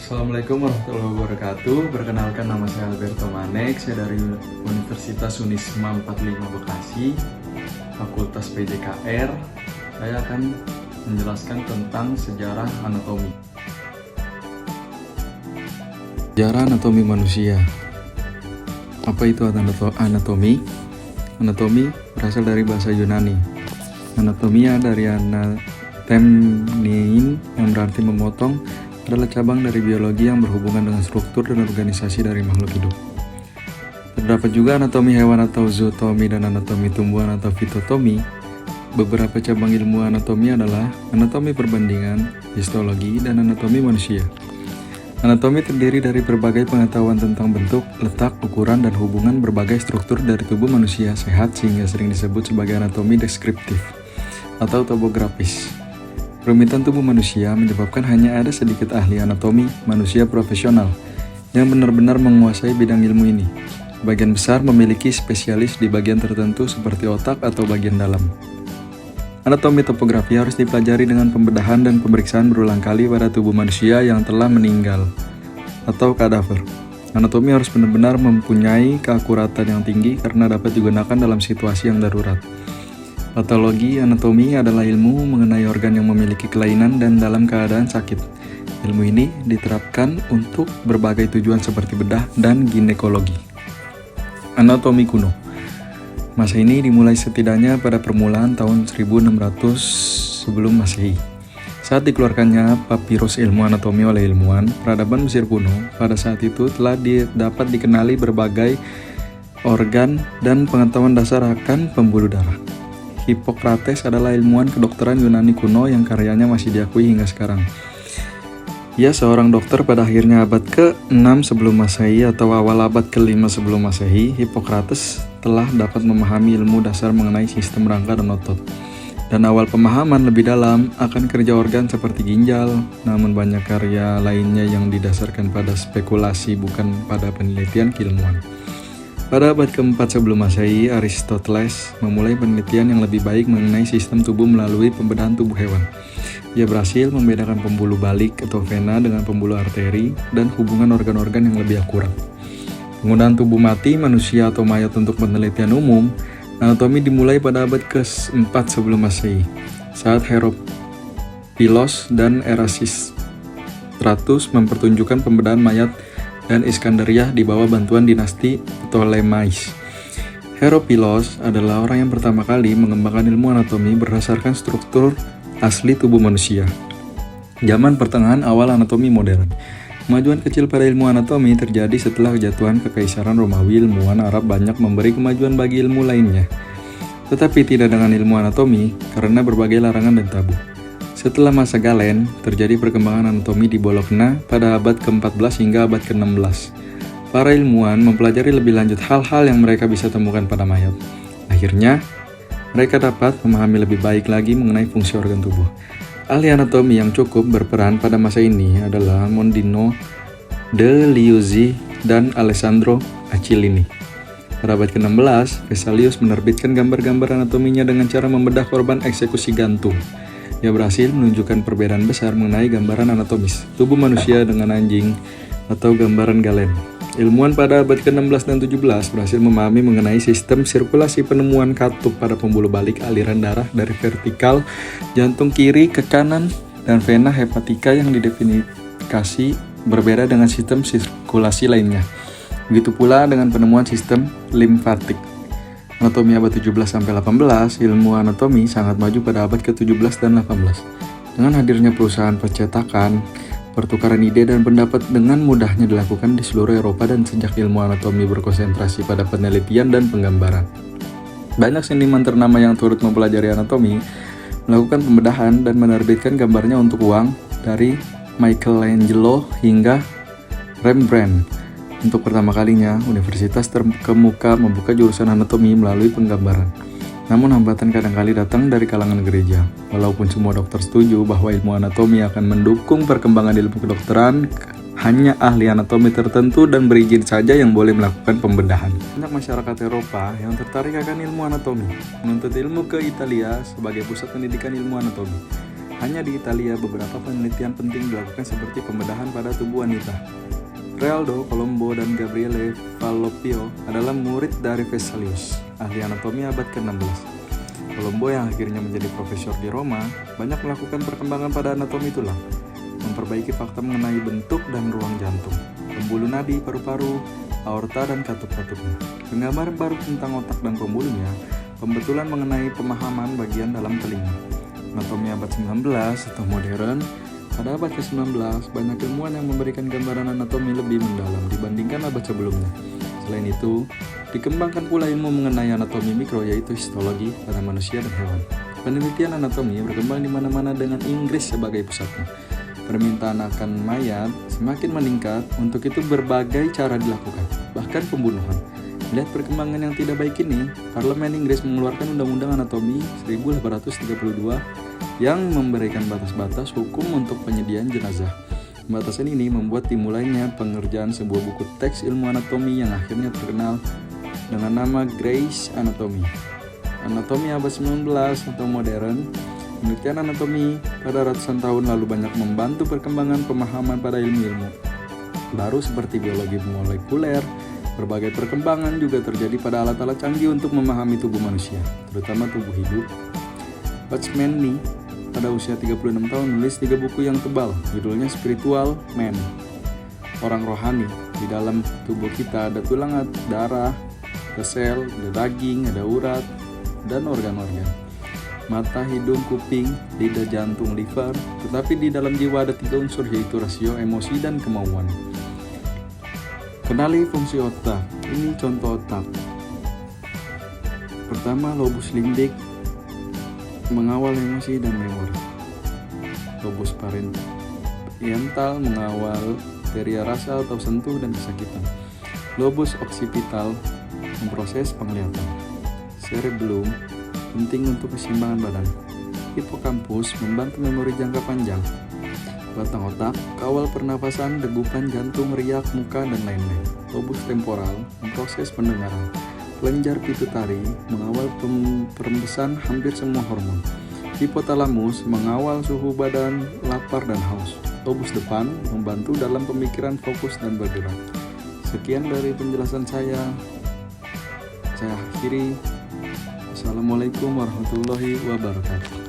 Assalamualaikum warahmatullahi wabarakatuh. Perkenalkan, nama saya Alberto Manek. Saya dari Universitas Unisma 45 Bekasi, Fakultas PJKR. Saya akan menjelaskan tentang sejarah anatomi. Sejarah anatomi manusia. Apa itu anatomi? Anatomi berasal dari bahasa Yunani. Anatomia dari anatemnein yang berarti memotong, adalah cabang dari biologi yang berhubungan dengan struktur dan organisasi dari makhluk hidup. Terdapat juga anatomi hewan atau zootomi dan anatomi tumbuhan atau fitotomi. Beberapa cabang ilmu anatomi adalah anatomi perbandingan, histologi, dan anatomi manusia. Anatomi terdiri dari berbagai pengetahuan tentang bentuk, letak, ukuran, dan hubungan berbagai struktur dari tubuh manusia sehat sehingga sering disebut sebagai anatomi deskriptif atau topografis. Kerumitan tubuh manusia menyebabkan hanya ada sedikit ahli anatomi manusia profesional yang benar-benar menguasai bidang ilmu ini. Bagian besar memiliki spesialis di bagian tertentu seperti otak atau bagian dalam. Anatomi topografi harus dipelajari dengan pembedahan dan pemeriksaan berulang kali pada tubuh manusia yang telah meninggal atau kadaver. Anatomi harus benar-benar mempunyai keakuratan yang tinggi karena dapat digunakan dalam situasi yang darurat. Patologi anatomi adalah ilmu mengenai organ yang memiliki kelainan dan dalam keadaan sakit. Ilmu ini diterapkan untuk berbagai tujuan seperti bedah dan ginekologi. Anatomi kuno. Masa ini dimulai setidaknya pada permulaan tahun 1600 sebelum Masehi. Saat dikeluarkannya papirus ilmu anatomi oleh ilmuwan, peradaban Mesir kuno pada saat itu telah dapat dikenali berbagai organ dan pengetahuan dasar akan pembuluh darah. Hippocrates adalah ilmuwan kedokteran Yunani kuno yang karyanya masih diakui hingga sekarang. Ia seorang dokter pada akhirnya abad ke-6 sebelum Masehi atau awal abad ke-5 sebelum Masehi. Hippocrates telah dapat memahami ilmu dasar mengenai sistem rangka dan otot dan awal pemahaman lebih dalam akan kerja organ seperti ginjal. Namun banyak karya lainnya yang didasarkan pada spekulasi bukan pada penelitian keilmuan. Pada abad ke-4 sebelum Masehi, Aristoteles memulai penelitian yang lebih baik mengenai sistem tubuh melalui pembedahan tubuh hewan. Ia berhasil membedakan pembuluh balik atau vena dengan pembuluh arteri dan hubungan organ-organ yang lebih akurat. Penggunaan tubuh mati manusia atau mayat untuk penelitian umum, anatomi dimulai pada abad ke-4 sebelum Masehi, saat Heropilos dan Erasistratus mempertunjukkan pembedahan mayat dan Iskandariah di bawah bantuan dinasti Ptolemais. Heropilos adalah orang yang pertama kali mengembangkan ilmu anatomi berdasarkan struktur asli tubuh manusia. Zaman pertengahan awal anatomi modern. Kemajuan kecil pada ilmu anatomi terjadi setelah kejatuhan Kekaisaran Romawi. Ilmuwan Arab banyak memberi kemajuan bagi ilmu lainnya, tetapi tidak dengan ilmu anatomi karena berbagai larangan dan tabu. Setelah masa Galen, terjadi perkembangan anatomi di Bologna pada abad ke-14 hingga abad ke-16. Para ilmuwan mempelajari lebih lanjut hal-hal yang mereka bisa temukan pada mayat. Akhirnya, mereka dapat memahami lebih baik lagi mengenai fungsi organ tubuh. Ahli anatomi yang cukup berperan pada masa ini adalah Mondino de Liuzzi dan Alessandro Accillini. Pada abad ke-16, Vesalius menerbitkan gambar-gambar anatominya dengan cara membedah korban eksekusi gantung. Ia berhasil menunjukkan perbedaan besar mengenai gambaran anatomis tubuh manusia dengan anjing atau gambaran Galen. Ilmuwan pada abad ke-16 dan 17 berhasil memahami mengenai sistem sirkulasi penemuan katup pada pembuluh balik aliran darah dari vertikal jantung kiri ke kanan dan vena hepatika yang didefinisikan berbeda dengan sistem sirkulasi lainnya. Begitu pula dengan penemuan sistem limfatik. Anatomi abad 17-18, ilmu anatomi sangat maju pada abad ke-17 dan 18. Dengan hadirnya perusahaan percetakan, pertukaran ide dan pendapat dengan mudahnya dilakukan di seluruh Eropa dan sejak ilmu anatomi berkonsentrasi pada penelitian dan penggambaran. Banyak seniman ternama yang turut mempelajari anatomi, melakukan pembedahan dan menerbitkan gambarnya untuk uang dari Michelangelo hingga Rembrandt. Untuk pertama kalinya, universitas terkemuka membuka jurusan anatomi melalui penggambaran. Namun hambatan kadangkali datang dari kalangan gereja. Walaupun semua dokter setuju bahwa ilmu anatomi akan mendukung perkembangan ilmu kedokteran, hanya ahli anatomi tertentu dan berizin saja yang boleh melakukan pembedahan. Banyak masyarakat Eropa yang tertarik akan ilmu anatomi, menuntut ilmu ke Italia sebagai pusat pendidikan ilmu anatomi. Hanya di Italia beberapa penelitian penting dilakukan seperti pembedahan pada tubuh wanita. Realdo Colombo dan Gabriele Fallopio adalah murid dari Vesalius, ahli anatomi abad ke-16. Colombo yang akhirnya menjadi profesor di Roma banyak melakukan perkembangan pada anatomi tulang, memperbaiki fakta mengenai bentuk dan ruang jantung, pembuluh nadi, paru-paru, aorta, dan katup-katupnya. Penggambaran baru tentang otak dan pembuluhnya, pembetulan mengenai pemahaman bagian dalam telinga. Anatomi abad 19 atau modern. Pada abad ke-19, banyak ilmuwan yang memberikan gambaran anatomi lebih mendalam dibandingkan abad sebelumnya. Selain itu, dikembangkan pula ilmu mengenai anatomi mikro, yaitu histologi pada manusia dan hewan. Penelitian anatomi berkembang di mana-mana dengan Inggris sebagai pusatnya. Permintaan akan mayat semakin meningkat, untuk itu berbagai cara dilakukan, bahkan pembunuhan. Melihat perkembangan yang tidak baik ini, Parlemen Inggris mengeluarkan Undang-Undang Anatomi 1832 yang memberikan batas-batas hukum untuk penyediaan jenazah. Batasan ini membuat dimulainya pengerjaan sebuah buku teks ilmu anatomi yang akhirnya terkenal dengan nama Gray's Anatomy. Anatomi abad 19 atau modern. Penelitian anatomi pada ratusan tahun lalu banyak membantu perkembangan pemahaman pada ilmu-ilmu baru seperti biologi molekuler. Berbagai perkembangan juga terjadi pada alat-alat canggih untuk memahami tubuh manusia, terutama tubuh hidup. Watchman Nee pada usia 36 tahun menulis 3 buku yang tebal, judulnya Spiritual Man, orang rohani. Di dalam tubuh kita ada tulang, darah, ada sel, ada daging, ada urat, dan organ-organ. Mata, hidung, kuping, lidah, jantung, liver. Tetapi di dalam jiwa ada 3 unsur, yaitu rasio, emosi, dan kemauan. Kenali fungsi otak. Ini contoh otak. Pertama, lobus limbik mengawal emosi dan memori. Lobus parietal mengawal teria rasa atau sentuh dan kesakitan. Lobus occipital memproses penglihatan. Cerebellum penting untuk keseimbangan badan. Hippocampus membantu memori jangka panjang. Batang otak kawal pernapasan, degupan jantung, riak, muka, dan lain-lain. Lobus temporal memproses pendengaran. Kelenjar pituitari mengawal perembesan hampir semua hormon. Hipotalamus mengawal suhu badan, lapar, dan haus. Lobus depan membantu dalam pemikiran, fokus, dan bergerak. Sekian dari penjelasan saya akhiri. Assalamualaikum warahmatullahi wabarakatuh.